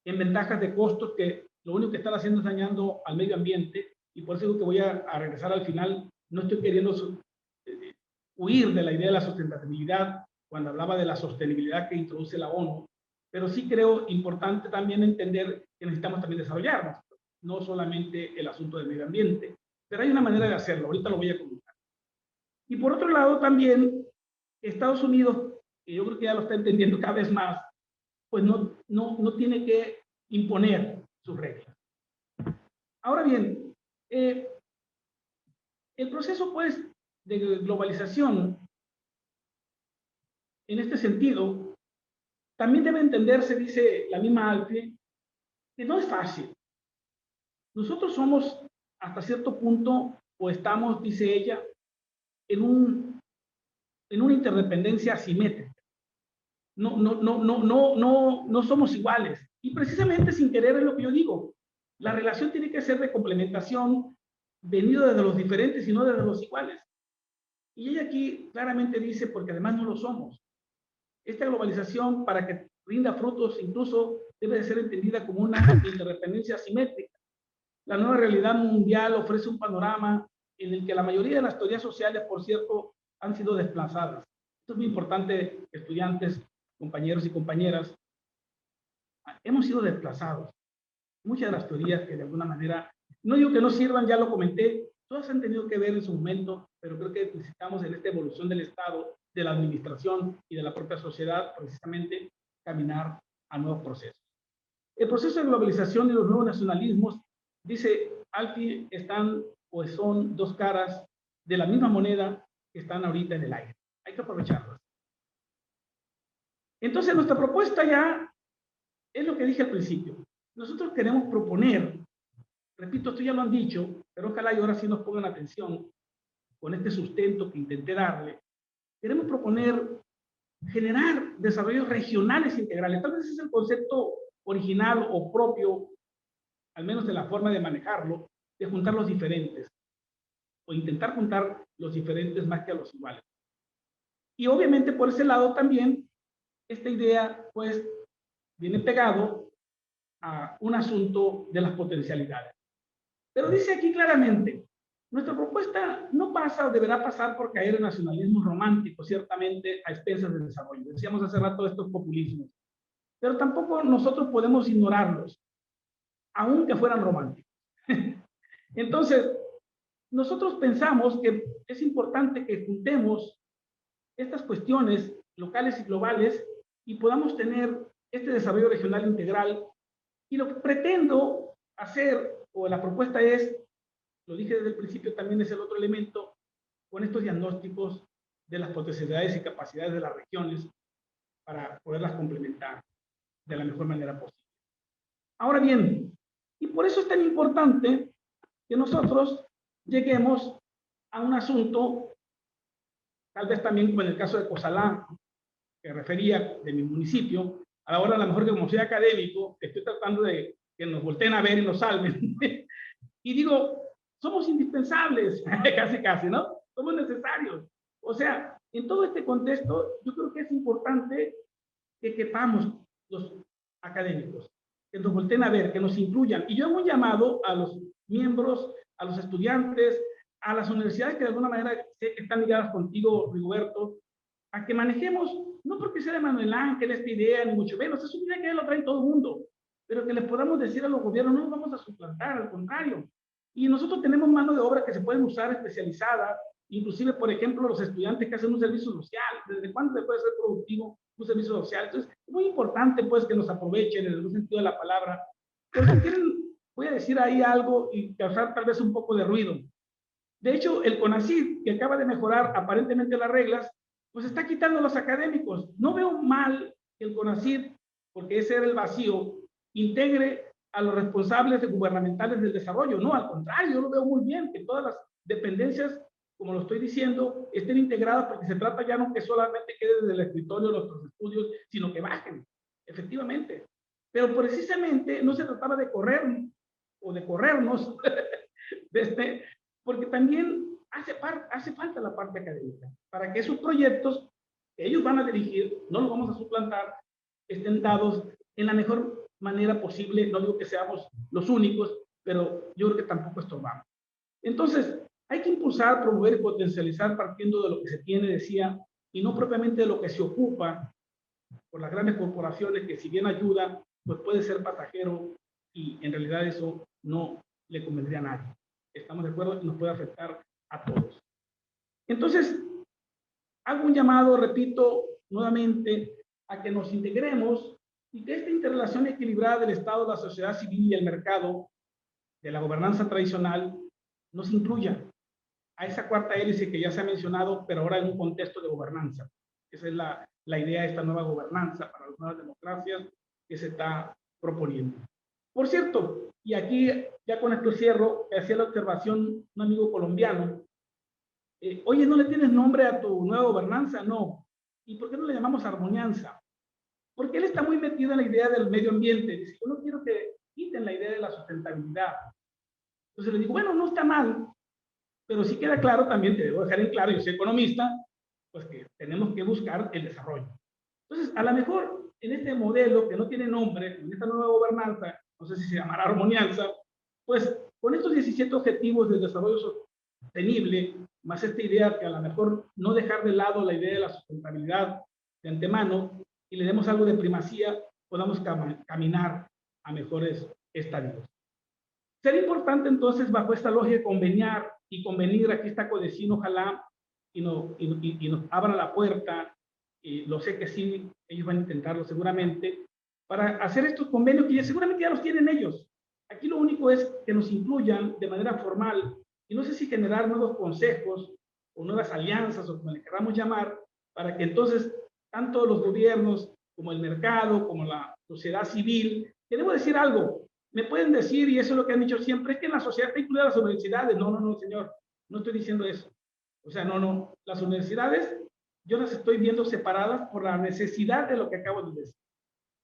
en ventajas de costos que lo único que están haciendo es dañando al medio ambiente, y por eso digo que voy a regresar al final. No estoy queriendo huir de la idea de la sustentabilidad cuando hablaba de la sostenibilidad que introduce la ONU, pero sí creo importante también entender que necesitamos también desarrollarnos, no solamente el asunto del medio ambiente, pero hay una manera de hacerlo, ahorita lo voy a comentar. Y por otro lado también, Estados Unidos, que yo creo que ya lo está entendiendo cada vez más, pues no tiene que imponer sus reglas. Ahora bien, el proceso pues de globalización, en este sentido, también debe entenderse, dice la misma Alfie, que no es fácil. Nosotros somos, hasta cierto punto, o estamos, dice ella, en una interdependencia asimétrica. No somos iguales. Y precisamente sin querer es lo que yo digo. La relación tiene que ser de complementación, venido desde los diferentes y no desde los iguales. Y ella aquí claramente dice, porque además no lo somos. Esta globalización, para que rinda frutos, incluso debe de ser entendida como una interdependencia asimétrica. La nueva realidad mundial ofrece un panorama en el que la mayoría de las teorías sociales, por cierto, han sido desplazadas. Esto es muy importante, estudiantes, compañeros y compañeras. hemos sido desplazados. Muchas de las teorías que de alguna manera, no digo que no sirvan, ya lo comenté, todas han tenido que ver en su momento, pero creo que necesitamos en esta evolución del Estado, de la administración y de la propia sociedad, precisamente caminar a nuevos procesos. El proceso de globalización y los nuevos nacionalismos, dice Alfie, están o son dos caras de la misma moneda que están ahorita en el aire. Hay que aprovecharlas. Entonces, nuestra propuesta ya es lo que dije al principio. Nosotros queremos proponer, repito, esto ya lo han dicho, pero ojalá y ahora sí nos pongan atención con este sustento que intenté darle. Queremos proponer generar desarrollos regionales integrales. Tal vez ese es el concepto original o propio, al menos de la forma de manejarlo, de juntar los diferentes, o intentar juntar los diferentes más que a los iguales. Y obviamente por ese lado también, esta idea pues viene pegado a un asunto de las potencialidades. Pero dice aquí claramente, nuestra propuesta no pasa o deberá pasar por caer en nacionalismo romántico, ciertamente a expensas del desarrollo. Decíamos hace rato estos populismos. Pero tampoco nosotros podemos ignorarlos, aunque fueran románticos. Entonces, nosotros pensamos que es importante que juntemos estas cuestiones locales y globales y podamos tener este desarrollo regional integral. Y lo que pretendo hacer, o la propuesta es, lo dije desde el principio, también es el otro elemento, con estos diagnósticos de las potencialidades y capacidades de las regiones para poderlas complementar de la mejor manera posible. Ahora bien, y por eso es tan importante que nosotros lleguemos a un asunto, tal vez también como en el caso de Cozalá, que refería de mi municipio, a la hora a lo mejor que como soy académico, estoy tratando de que nos volteen a ver y nos salven. Y digo, somos indispensables, casi, ¿no? Somos necesarios. O sea, en todo este contexto, yo creo que es importante que quepamos los académicos, que nos volteen a ver, que nos incluyan. Y yo hago un llamado a los miembros, a los estudiantes, a las universidades que de alguna manera sé que están ligadas contigo, Rigoberto, a que manejemos, no porque sea de Manuel Ángel esta idea, ni mucho menos, es una idea que ya lo trae todo el mundo, pero que les podamos decir a los gobiernos, no nos vamos a suplantar, al contrario. Y nosotros tenemos mano de obra que se pueden usar especializada, inclusive, por ejemplo, los estudiantes que hacen un servicio social, ¿desde cuándo se puede ser productivo un servicio social? Entonces, es muy importante, pues, que nos aprovechen en el sentido de la palabra. Pero si quieren, voy a decir ahí algo y causar tal vez un poco de ruido. De hecho, el CONACYT, que acaba de mejorar aparentemente las reglas, pues está quitando a los académicos. No veo mal que el CONACYT, porque ese era el vacío, integre a los responsables gubernamentales del desarrollo. No, al contrario, yo lo veo muy bien, que todas las dependencias, como lo estoy diciendo, estén integradas, porque se trata ya no que solamente quede desde el escritorio nuestros estudios, sino que bajen, efectivamente. Pero precisamente no se trataba de correr o de corrernos, porque también hace falta la parte académica, para que esos proyectos que ellos van a dirigir, no los vamos a suplantar, estén dados en la mejor manera posible. No digo que seamos los únicos, pero yo creo que tampoco estorbamos. Entonces, hay que impulsar, promover y potencializar partiendo de lo que se tiene, decía, y no propiamente de lo que se ocupa por las grandes corporaciones, que si bien ayuda, pues puede ser pasajero y en realidad eso no le convendría a nadie. Estamos de acuerdo y nos puede afectar a todos. Entonces, hago un llamado, repito nuevamente, a que nos integremos y que esta interrelación equilibrada del Estado, la sociedad civil y el mercado, de la gobernanza tradicional, nos incluya a esa cuarta hélice que ya se ha mencionado, pero ahora en un contexto de gobernanza. Esa es la idea de esta nueva gobernanza para las nuevas democracias que se está proponiendo. Por cierto, y aquí ya con esto cierro, hacía la observación un amigo colombiano, oye, ¿no le tienes nombre a tu nueva gobernanza? No. ¿Y por qué no le llamamos armonianza? Porque él está muy metido en la idea del medio ambiente. Dice, yo no quiero que quiten la idea de la sustentabilidad. Entonces le digo, bueno, no está mal, pero sí queda claro, también te debo dejar en claro, yo soy economista, pues que tenemos que buscar el desarrollo. Entonces, a lo mejor en este modelo que no tiene nombre, en esta nueva gobernanza, no sé si se llamará armonianza, pues con estos 17 objetivos de desarrollo sostenible, más esta idea que a lo mejor no dejar de lado la idea de la sustentabilidad de antemano y le demos algo de primacía, podamos caminar a mejores estadios. Sería importante entonces, bajo esta lógica, conveniar y convenir. Aquí está Codecin, ojalá y nos abra la puerta, y lo sé que sí, ellos van a intentarlo seguramente, para hacer estos convenios que seguramente ya los tienen ellos. Aquí lo único es que nos incluyan de manera formal, y no sé si generar nuevos consejos o nuevas alianzas, o como le queramos llamar, para que entonces tanto los gobiernos como el mercado, como la sociedad civil, queremos decir algo. Me pueden decir, y eso es lo que han dicho siempre, es que en la sociedad está incluida las universidades. No, no, no, señor, no estoy diciendo eso. O sea, no, no, las universidades yo las estoy viendo separadas por la necesidad de lo que acabo de decir.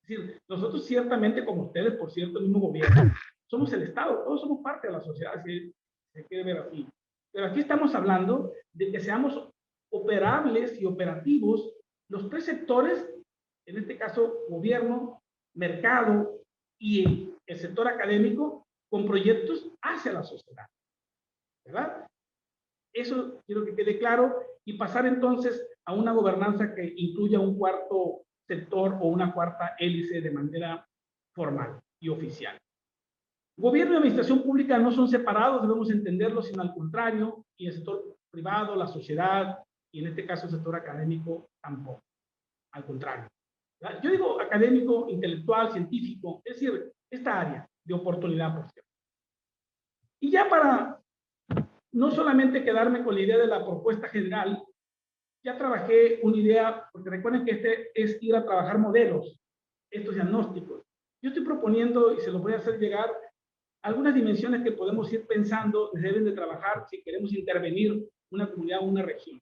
Es decir, nosotros ciertamente, como ustedes, por cierto, el mismo gobierno, somos el Estado, todos somos parte de la sociedad, si se quiere ver así. Pero aquí estamos hablando de que seamos operables y operativos los tres sectores, en este caso, gobierno, mercado y el sector académico, con proyectos hacia la sociedad, ¿verdad? Eso quiero que quede claro, y pasar entonces a una gobernanza que incluya un cuarto sector o una cuarta hélice de manera formal y oficial. Gobierno y administración pública no son separados, debemos entenderlo, sino al contrario, y el sector privado, la sociedad, y en este caso el sector académico tampoco, al contrario. Yo digo académico, intelectual, científico, es decir, esta área de oportunidad, por cierto. Y ya para no solamente quedarme con la idea de la propuesta general, ya trabajé una idea, porque recuerden que este es ir a trabajar modelos, estos diagnósticos. Yo estoy proponiendo, y se los voy a hacer llegar, algunas dimensiones que podemos ir pensando, que deben de trabajar si queremos intervenir una comunidad o una región.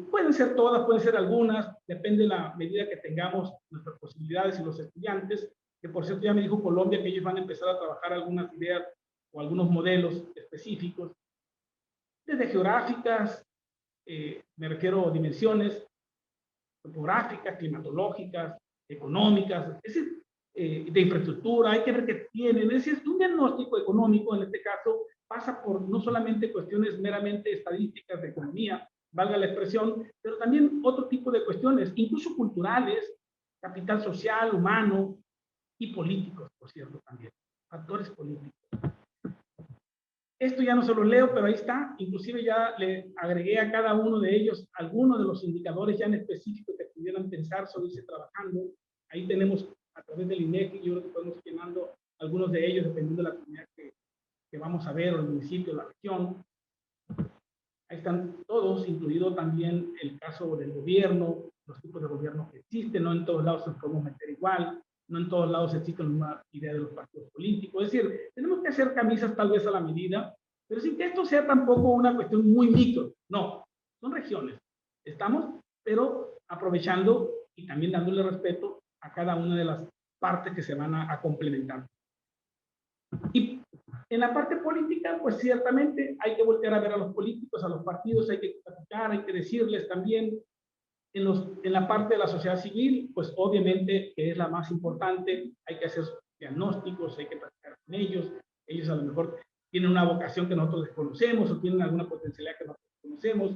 Pueden ser todas, pueden ser algunas, depende de la medida que tengamos nuestras posibilidades y los estudiantes, que por cierto ya me dijo Colombia que ellos van a empezar a trabajar algunas ideas o algunos modelos específicos, desde geográficas, me refiero a dimensiones topográficas, climatológicas, económicas, es decir, de infraestructura, hay que ver qué tienen. Es decir, un diagnóstico económico, en este caso, pasa por no solamente cuestiones meramente estadísticas de economía, valga la expresión, pero también otro tipo de cuestiones, incluso culturales, capital social, humano y políticos, por cierto, también, factores políticos. Esto ya no se lo leo, pero ahí está. Inclusive ya le agregué a cada uno de ellos algunos de los indicadores ya en específico que pudieran pensar sobre irse trabajando. Ahí tenemos a través del INEGI, yo creo que podemos ir llenando algunos de ellos dependiendo de la comunidad que vamos a ver, o el municipio, la región. Ahí están todos, incluido también el caso del gobierno, los tipos de gobierno que existen. No en todos lados nos podemos meter igual, no en todos lados existe la misma idea de los partidos políticos. Es decir, tenemos que hacer camisas tal vez a la medida, pero sin que esto sea tampoco una cuestión muy micro. No, son regiones. Estamos, pero aprovechando y también dándole respeto a cada una de las partes que se van a complementar. Y en la parte política, pues ciertamente hay que voltear a ver a los políticos, a los partidos, hay que platicar, hay que decirles también. En la parte de la sociedad civil, pues obviamente que es la más importante, hay que hacer diagnósticos, hay que platicar con ellos. Ellos a lo mejor tienen una vocación que nosotros desconocemos o tienen alguna potencialidad que nosotros conocemos.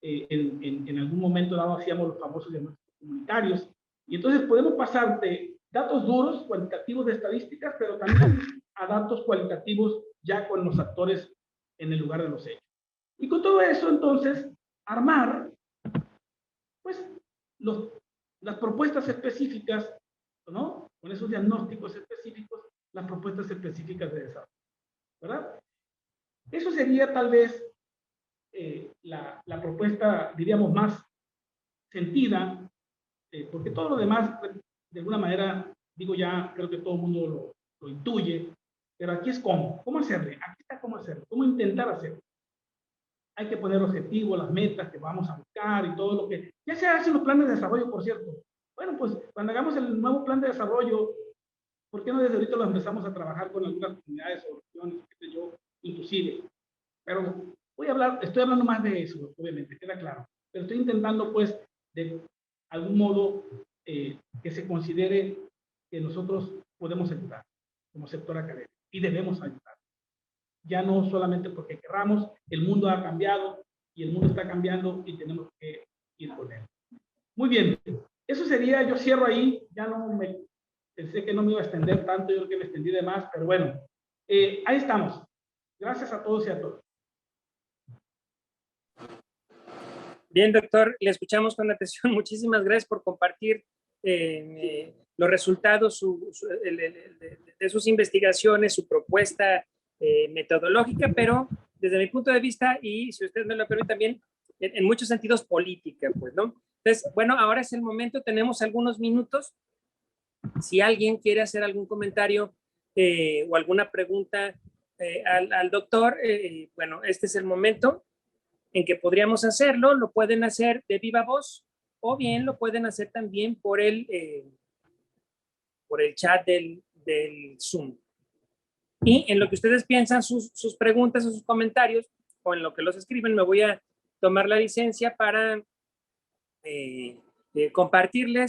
En algún momento dado hacíamos los famosos diagnósticos comunitarios. Y entonces podemos pasar de datos duros, cuantitativos de estadísticas, pero también a datos cualitativos ya con los actores en el lugar de los hechos. Y con todo eso, entonces, armar pues las propuestas específicas, ¿no? Con esos diagnósticos específicos, las propuestas específicas de desarrollo, ¿verdad? Eso sería tal vez la propuesta, diríamos, más sentida, porque todo lo demás, de alguna manera, digo ya, creo que todo el mundo lo intuye, pero aquí es cómo hacerle, aquí está cómo hacerlo, cómo intentar hacerlo. Hay que poner objetivos, las metas que vamos a buscar y todo lo que ya se hacen los planes de desarrollo, por cierto. Bueno, pues cuando hagamos el nuevo plan de desarrollo, ¿por qué no desde ahorita lo empezamos a trabajar con algunas comunidades o regiones, qué sé yo, inclusive? Pero estoy hablando más de eso, obviamente, queda claro. Pero estoy intentando, pues, de algún modo, que se considere que nosotros podemos ayudar como sector académico y debemos ayudar. Ya no solamente porque querramos, el mundo ha cambiado y el mundo está cambiando y tenemos que ir con él. Muy bien, eso sería, yo cierro ahí, ya no me Pensé que no me iba a extender tanto, yo creo que me extendí de más, pero bueno, ahí estamos. Gracias a todos y a todas. Bien, doctor, le escuchamos con atención. Muchísimas gracias por compartir los resultados de sus investigaciones, su propuesta metodológica, pero desde mi punto de vista, y si usted me lo permite también, en muchos sentidos política, pues, ¿no? Entonces, bueno, ahora es el momento, tenemos algunos minutos. Si alguien quiere hacer algún comentario o alguna pregunta al doctor, bueno, este es el momento en que podríamos hacerlo. Lo pueden hacer de viva voz o bien lo pueden hacer también por el chat del Zoom. Y en lo que ustedes piensan sus preguntas o sus comentarios, o en lo que los escriben, me voy a tomar la licencia para compartirle,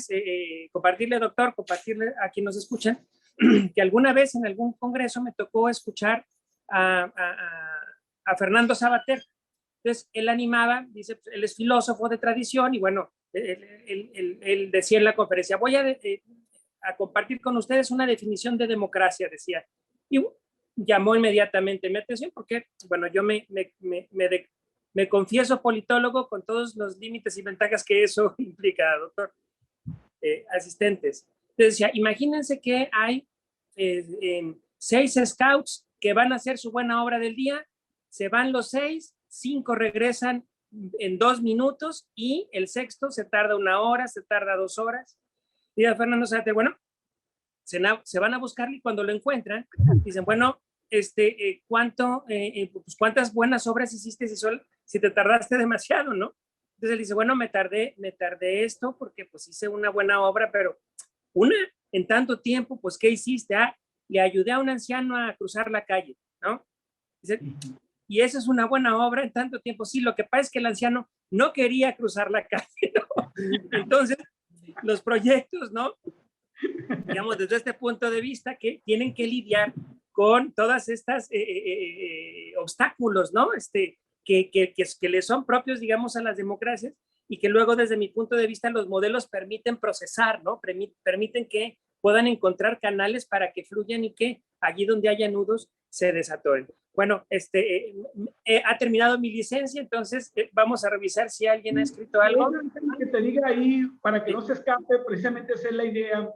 doctor, compartirle a quienes nos escuchan, que alguna vez en algún congreso me tocó escuchar a Fernando Sabater. Entonces, él animaba, dice, él es filósofo de tradición y bueno, él decía en la conferencia, voy a compartir con ustedes una definición de democracia, decía. Y llamó inmediatamente mi atención porque, bueno, yo me confieso politólogo con todos los límites y ventajas que eso implica, doctor. Asistentes. Entonces decía, imagínense que hay 6 scouts que van a hacer su buena obra del día, se van los 6, 5 regresan en 2 minutos y el sexto se tarda 1 hora, se tarda 2 horas. Y a Fernando Sabater, bueno, se van a buscarlo y cuando lo encuentran, dicen, bueno, ¿cuántas buenas obras hiciste si te tardaste demasiado, no? Entonces él dice, bueno, me tardé esto porque pues hice una buena obra, pero una en tanto tiempo, pues ¿qué hiciste? Le ayudé a un anciano a cruzar la calle, ¿no? Dice, y esa es una buena obra en tanto tiempo. Sí, lo que pasa es que el anciano no quería cruzar la calle, ¿no? Entonces, los proyectos, ¿no? Digamos, desde este punto de vista, que tienen que lidiar con todas estas obstáculos, ¿no? Que les son propios, digamos, a las democracias y que luego, desde mi punto de vista, los modelos permiten procesar, ¿no? Permiten que puedan encontrar canales para que fluyan y que allí donde haya nudos se desatoren. Bueno, ha terminado mi licencia, entonces vamos a revisar si alguien ha escrito algo. Que te diga ahí, para que no se escape, precisamente esa es la idea.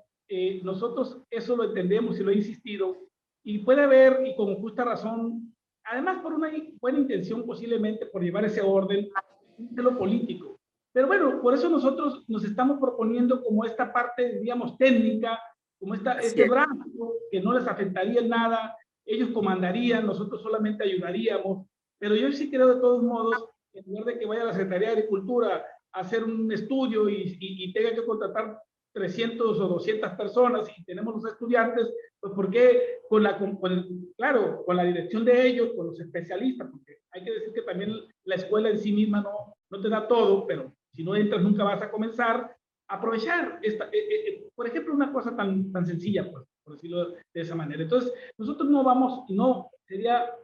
Nosotros eso lo entendemos y lo he insistido, y puede haber, y con justa razón, además por una buena intención posiblemente, por llevar ese orden de lo político. Pero bueno, por eso nosotros nos estamos proponiendo como esta parte, digamos, técnica, como este brazo que no les afectaría en nada, ellos comandarían, nosotros solamente ayudaríamos, pero yo sí creo de todos modos, en lugar de que vaya a la Secretaría de Agricultura a hacer un estudio y tenga que contratar 300 o 200 personas y tenemos los estudiantes, pues porque con la dirección de ellos, con los especialistas, porque hay que decir que también la escuela en sí misma no te da todo, pero si no entras nunca vas a comenzar a aprovechar por ejemplo, una cosa tan sencilla, pues, por decirlo de esa manera. Entonces, nosotros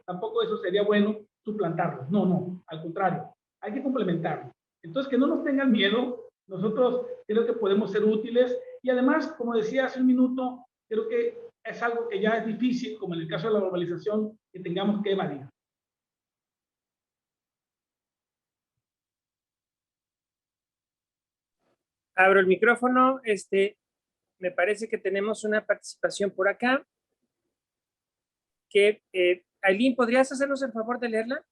tampoco eso sería bueno suplantarlo. No, al contrario, hay que complementarlo. Entonces, que no nos tengan miedo. Nosotros creo que podemos ser útiles y además, como decía hace un minuto, creo que es algo que ya es difícil, como en el caso de la globalización, que tengamos que evadir. Abro el micrófono. Me parece que tenemos una participación por acá. Aileen, ¿podrías hacernos el favor de leerla?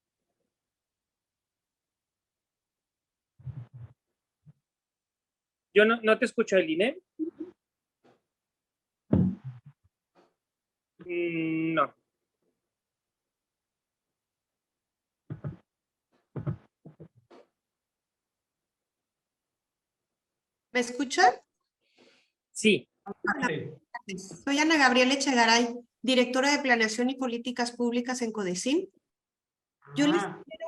Yo no te escucho, Aileen, ¿eh? No. ¿Me escuchan? Sí. Soy Ana Gabriela Echegaray, directora de Planeación y Políticas Públicas en CODECIN. Yo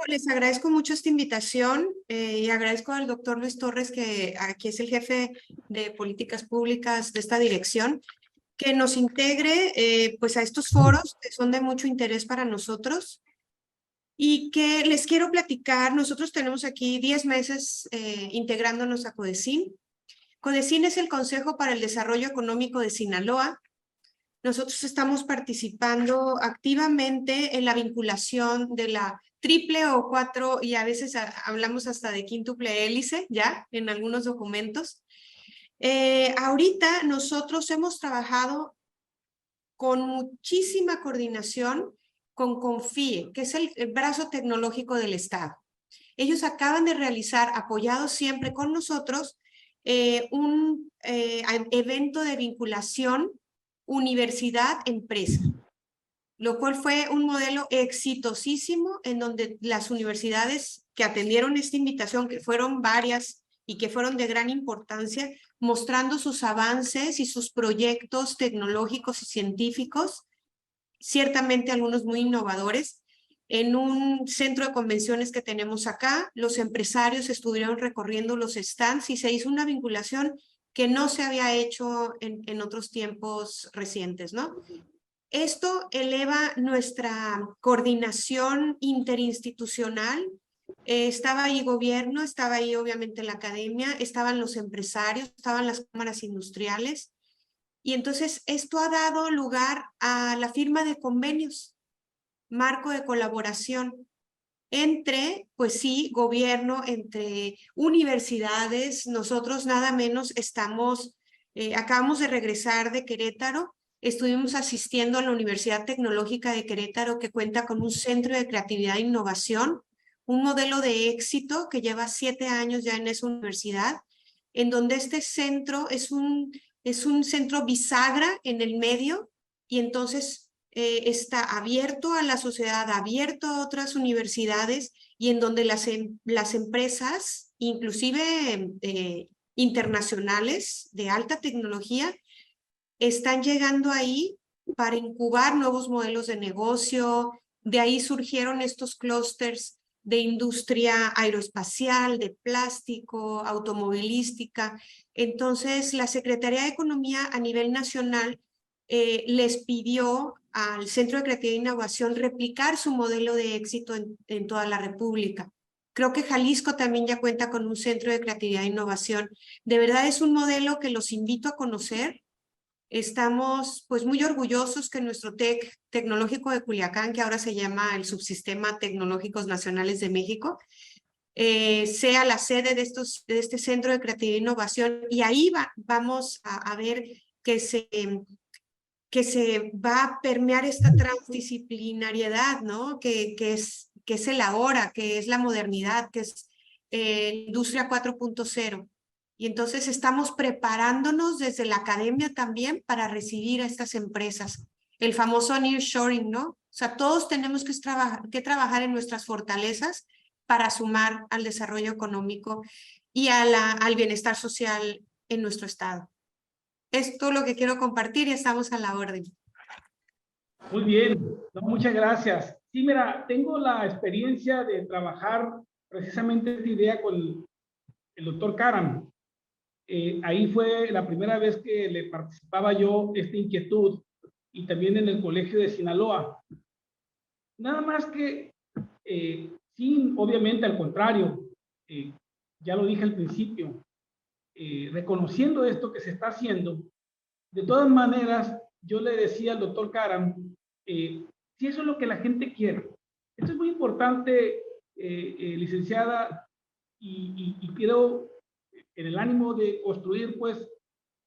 les agradezco mucho esta invitación y agradezco al doctor Luis Torres, que aquí es el jefe de Políticas Públicas de esta dirección, que nos integre pues a estos foros que son de mucho interés para nosotros y que les quiero platicar. Nosotros tenemos aquí 10 meses integrándonos a CODECIN. CODECIN es el Consejo para el Desarrollo Económico de Sinaloa. Nosotros estamos participando activamente en la vinculación de la triple o cuatro, y a veces hablamos hasta de quíntuple hélice, ya, en algunos documentos. Ahorita nosotros hemos trabajado con muchísima coordinación con CONFIE, que es el brazo tecnológico del Estado. Ellos acaban de realizar, apoyados siempre con nosotros, un evento de vinculación universidad-empresa, lo cual fue un modelo exitosísimo en donde las universidades que atendieron esta invitación, que fueron varias y que fueron de gran importancia, mostrando sus avances y sus proyectos tecnológicos y científicos, ciertamente algunos muy innovadores. En un centro de convenciones que tenemos acá, los empresarios estuvieron recorriendo los stands y se hizo una vinculación que no se había hecho en otros tiempos recientes, ¿no? Esto eleva nuestra coordinación interinstitucional. Estaba ahí gobierno, estaba ahí obviamente la academia, estaban los empresarios, estaban las cámaras industriales. Y entonces esto ha dado lugar a la firma de convenios, marco de colaboración entre, pues sí, gobierno, entre universidades. Nosotros nada menos acabamos de regresar de Querétaro. Estuvimos asistiendo a la Universidad Tecnológica de Querétaro, que cuenta con un centro de creatividad e innovación, un modelo de éxito que lleva 7 años ya en esa universidad, en donde este centro es un centro bisagra en el medio, y entonces está abierto a la sociedad, abierto a otras universidades, y en donde las empresas, inclusive internacionales de alta tecnología, están llegando ahí para incubar nuevos modelos de negocio. De ahí surgieron estos clústeres de industria aeroespacial, de plástico, automovilística. Entonces, la Secretaría de Economía a nivel nacional les pidió al Centro de Creatividad e Innovación replicar su modelo de éxito en toda la República. Creo que Jalisco también ya cuenta con un Centro de Creatividad e Innovación. De verdad es un modelo que los invito a conocer. Estamos pues muy orgullosos que nuestro TEC Tecnológico de Culiacán, que ahora se llama el Subsistema Tecnológicos Nacionales de México, sea la sede de este Centro de Creatividad e Innovación, y ahí vamos a ver que se va a permear esta transdisciplinariedad, ¿no? Que es el ahora, que es la modernidad, que es Industria 4.0. Y entonces estamos preparándonos desde la academia también para recibir a estas empresas. El famoso nearshoring, ¿no? O sea, todos tenemos que trabajar en nuestras fortalezas para sumar al desarrollo económico y al bienestar social en nuestro estado. Es todo lo que quiero compartir y estamos a la orden. Muy bien, no, muchas gracias. Sí, mira, tengo la experiencia de trabajar precisamente esta idea con el doctor Karam. Ahí fue la primera vez que le participaba yo esta inquietud, y también en el Colegio de Sinaloa. Nada más que, sin, obviamente, al contrario, ya lo dije al principio, reconociendo esto que se está haciendo, de todas maneras, yo le decía al doctor Karam, si eso es lo que la gente quiere. Esto es muy importante, licenciada, y quiero, en el ánimo de construir, pues,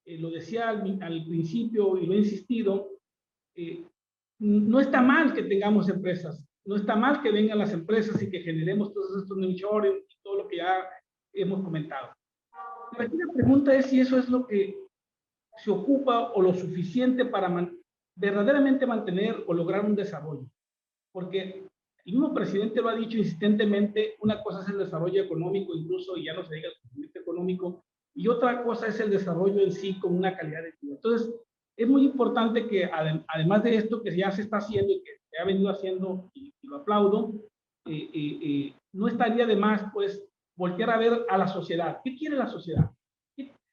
lo decía al principio y lo he insistido, no está mal que tengamos empresas, no está mal que vengan las empresas y que generemos todos estos nearshoring y todo lo que ya hemos comentado. Pero aquí la pregunta es si eso es lo que se ocupa o lo suficiente para verdaderamente mantener o lograr un desarrollo. Porque el mismo presidente lo ha dicho insistentemente, una cosa es el desarrollo económico, incluso, y ya no se diga el crecimiento económico, y otra cosa es el desarrollo en sí con una calidad de vida. Entonces, es muy importante que, además de esto que ya se está haciendo y que se ha venido haciendo, y lo aplaudo, no estaría de más, pues, voltear a ver a la sociedad. ¿Qué quiere la sociedad?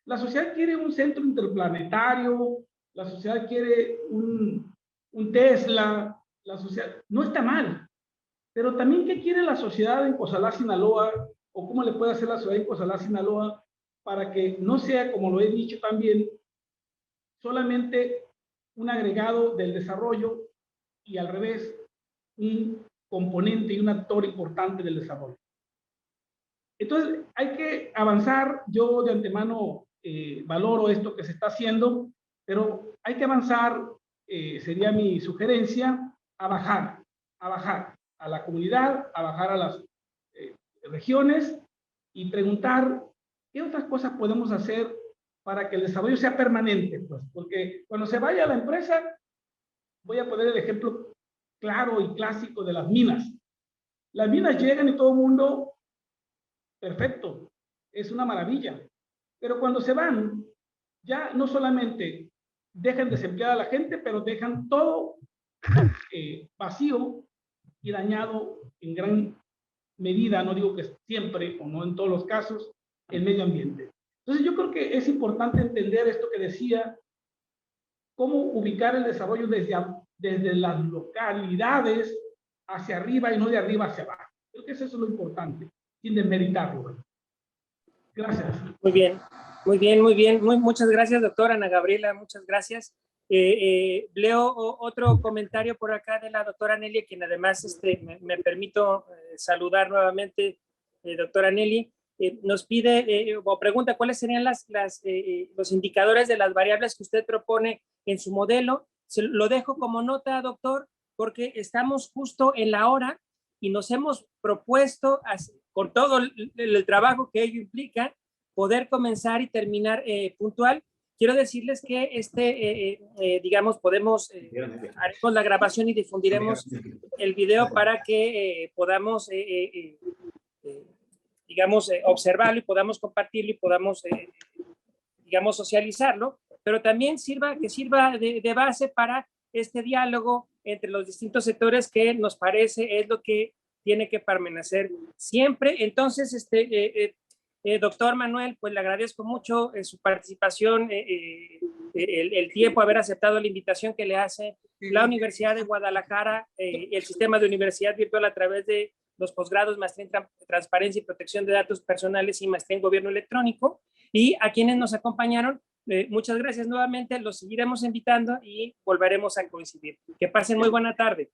La sociedad quiere un centro interplanetario, la sociedad quiere un Tesla, la sociedad, no está mal, pero también ¿qué quiere la sociedad en Cozalá, Sinaloa? ¿O cómo le puede hacer la sociedad en Cozalá, Sinaloa para que no sea, como lo he dicho también, solamente un agregado del desarrollo y al revés, un componente y un actor importante del desarrollo. Entonces, hay que avanzar. Yo de antemano valoro esto que se está haciendo, pero hay que avanzar, sería mi sugerencia, a bajar a la comunidad, a bajar a las regiones y preguntar qué otras cosas podemos hacer para que el desarrollo sea permanente, pues, porque cuando se vaya a la empresa, voy a poner el ejemplo claro y clásico de las minas. Las minas llegan y todo el mundo, perfecto, es una maravilla, pero cuando se van, ya no solamente dejan desempleada a la gente, pero dejan todo vacío y dañado en gran medida, no digo que siempre o no en todos los casos, el medio ambiente. Entonces yo creo que es importante entender esto que decía, cómo ubicar el desarrollo desde las localidades hacia arriba y no de arriba hacia abajo. Creo que eso es lo importante, sin desmeritarlo. Gracias. Muy bien, muy bien, muy bien. Muchas gracias, doctora Ana Gabriela, muchas gracias. Leo otro comentario por acá de la doctora Nelly, quien además me permito saludar nuevamente, doctora Nelly. Nos pide o pregunta cuáles serían los indicadores de las variables que usted propone en su modelo. Lo dejo como nota, doctor, porque estamos justo en la hora y nos hemos propuesto, con todo el trabajo que ello implica, poder comenzar y terminar puntual. Quiero decirles que digamos, haremos la grabación y difundiremos el video para que podamos, digamos, observarlo y podamos compartirlo y podamos, digamos, socializarlo, pero también que sirva de base para este diálogo entre los distintos sectores que nos parece es lo que tiene que permanecer siempre. Entonces, doctor Manuel, pues le agradezco mucho su participación, el tiempo, haber aceptado la invitación que le hace la Universidad de Guadalajara, el sistema de universidad virtual a través de los posgrados, maestría en transparencia y protección de datos personales y maestría en gobierno electrónico. Y a quienes nos acompañaron, muchas gracias nuevamente, los seguiremos invitando y volveremos a coincidir. Que pasen muy buena tarde.